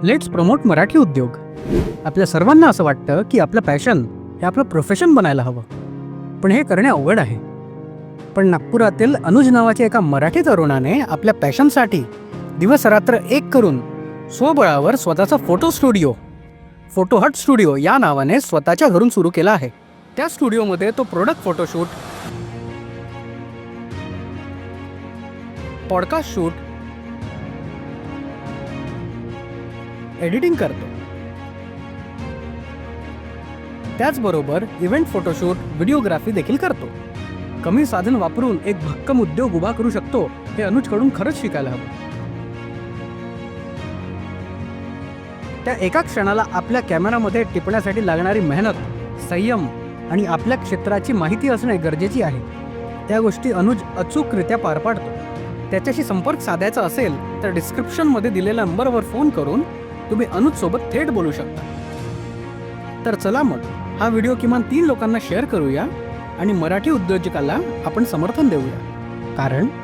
Let's promote Marathi उद्योग. आपल्या सर्वांना असं वाटतं की आपलं पॅशन हे आपलं प्रोफेशन बनायला हवं, पण हे करणे अवघड आहे. पण नागपुरातील अनुज नावाच्या एका मराठी तरुणाने आपल्या पॅशनसाठी दिवस रात्र एक करून स्वबळावर स्वतःचा फोटो हट स्टुडिओ या नावाने स्वतःच्या घरून सुरू केला आहे. त्या स्टुडिओमध्ये तो product photoshoot, podcast shoot, editing करतो. त्याचबरोबर इव्हेंट फोटोशूट, व्हिडिओग्राफी देखील करतो. कमी साधन वापरून एक भक्कम उद्योग उभा करू शकतो हे अनुजकडून खरंच शिकायला हवं. त्या एका क्षणाला आपल्या कॅमेरामध्ये टिपण्यासाठी लागणारी मेहनत, संयम आणि आपल्या क्षेत्राची माहिती असणे गरजेची आहे. त्या गोष्टी अनुज अचूकरित्या पार पाडतो. त्याच्याशी संपर्क साधायचा असेल तर डिस्क्रिप्शनमध्ये दिलेल्या नंबरवर फोन करून तुम्ही अनुजसोबत थेट बोलू शकता. तर चला मग हा व्हिडिओ किमान 3 लोकांना शेअर करूया आणि मराठी उद्योजकाला आपण समर्थन देऊया, कारण